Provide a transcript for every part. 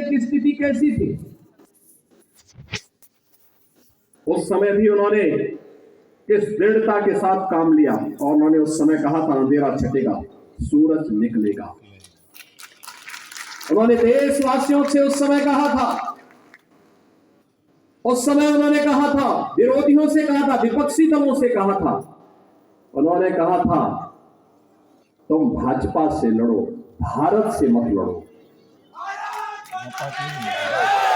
की स्थिति कैसी थी? उस समय भी उन्होंने किस दृढ़ता के साथ काम लिया और उन्होंने उस समय कहा था अंधेरा छटेगा, सूरज निकलेगा। उन्होंने देशवासियों से उस समय कहा था, उस समय उन्होंने कहा था, विरोधियों से कहा था, विपक्षी दलों से कहा था, उन्होंने कहा था तुम भाजपा से लड़ो, भारत से मत लड़ो।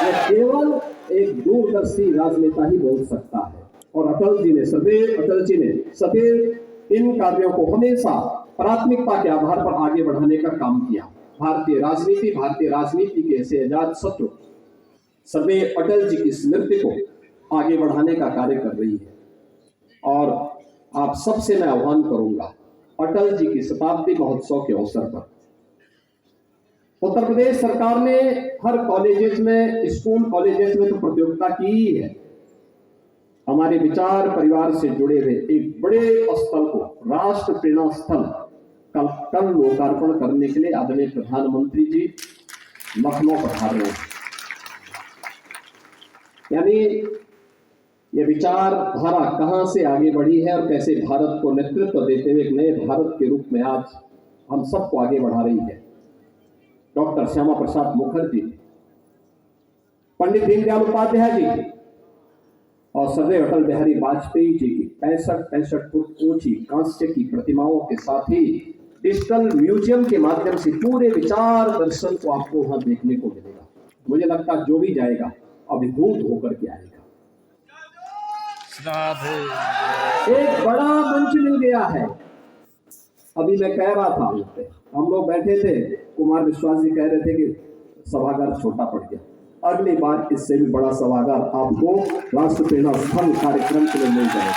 ये केवल एक दूरदर्शी राजनेता ही बोल सकता है। और अटल जी ने सदैव इन कार्यों को हमेशा प्राथमिकता के आधार पर आगे बढ़ाने का काम किया। भारतीय राजनीति के ऐसे आजाद शत्रु सदैव अटल जी की स्मृति को आगे बढ़ाने का कार्य कर रही है। और आप सबसे मैं आह्वान करूंगा, अटल जी की शताब्दी महोत्सव के अवसर पर उत्तर प्रदेश सरकार ने हर कॉलेजेस में, स्कूल कॉलेजेस में तो प्रतियोगिता की ही है। हमारे विचार परिवार से जुड़े हुए एक बड़े स्थल को, राष्ट्र प्रेरणा स्थल, कल लोकार्पण करने के लिए आदरणीय प्रधानमंत्री जी लखनऊ पधार रहे हैं। यानी ये विचारधारा कहां से आगे बढ़ी है और कैसे भारत को नेतृत्व देते हुए एक नए भारत के रूप में आज हम सबको आगे बढ़ा रही है। डॉक्टर श्यामा प्रसाद मुखर्जी, पंडित दीनदयाल उपाध्याय जी और सरदार अटल बिहारी वाजपेयी जी की 65 फुट ऊंची कांस्य की प्रतिमाओं के साथ ही डिजिटल म्यूजियम के माध्यम से पूरे विचार दर्शन को आपको वहां देखने को मिलेगा। मुझे लगता है जो भी जाएगा अभिभूत होकर के आएगा। एक बड़ा मंच मिल गया है। अभी मैं कह रहा था, हम लोग बैठे थे, कुमार विश्वास जी कह रहे थे कि सभागार छोटा पड़ गया। अगली बार इससे भी बड़ा सभागार आपको राष्ट्र प्रेरणा स्थल कार्यक्रम के लिए मिल जाएगा।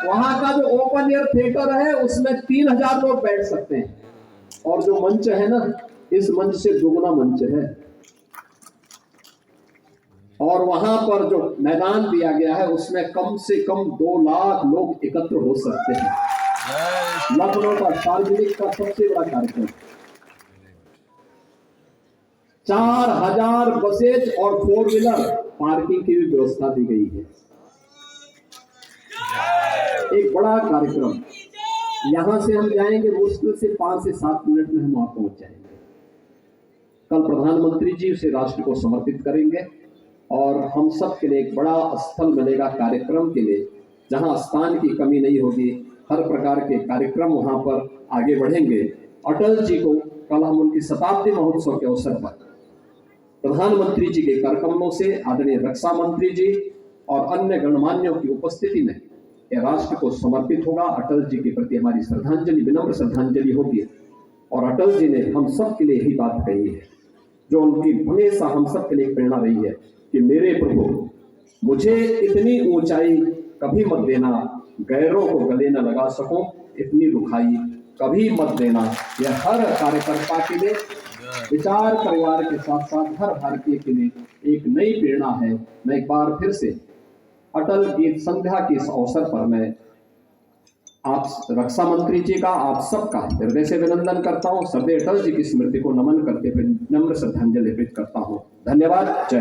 वहां का जो ओपन एयर थिएटर है उसमें 3000 लोग बैठ सकते हैं और जो मंच है ना, इस मंच से दुगना मंच है। और वहां पर जो मैदान दिया गया है उसमें कम से कम 2 लाख लोग एकत्र हो सकते हैं। लखनऊ का सार्वजनिक का सबसे बड़ा कार्यक्रम, 4000 बसेज और 4 व्हीलर पार्किंग की भी व्यवस्था दी गई है। एक बड़ा कार्यक्रम। यहां से हम जाएंगे मुश्किल से 5 से 7 मिनट में हम वहां पहुंच जाएंगे। कल प्रधानमंत्री जी उसे राष्ट्र को समर्पित करेंगे और हम सब के लिए एक बड़ा स्थल मिलेगा कार्यक्रम के लिए, जहां स्थान की कमी नहीं होगी। हर प्रकार के कार्यक्रम वहां पर आगे बढ़ेंगे। अटल जी को कल हम उनकी शताब्दी महोत्सव के अवसर पर प्रधानमंत्री जी के कर कमलों से, आदरणीय रक्षा मंत्री जी और अन्य गणमान्यों की उपस्थिति में यह राष्ट्र को समर्पित होगा। अटल जी के प्रति हमारी श्रद्धांजलि, विनम्र श्रद्धांजलि होगी। और अटल जी ने हम सब के लिए यही बात कही है, जो उनकी हमेशा हम सब के लिए प्रेरणा रही है कि मेरे प्रभु, मुझे इतनी ऊंचाई कभी मत देना, गैरों को गले न लगा सकूं इतनी रुखाई कभी मत देना। यह हर कार्यकर्ता के लिए, विचार परिवार के साथ साथ हर भारतीय के लिए एक नई प्रेरणा है। मैं एक बार फिर से अटल गीत संध्या के इस अवसर पर मैं आप रक्षा मंत्री जी का, आप सबका हृदय से अभिनंदन करता हूं। सरदार अटल जी की स्मृति को नमन करते हुए नम्र श्रद्धांजलि अर्पित करता हूं। धन्यवाद। जय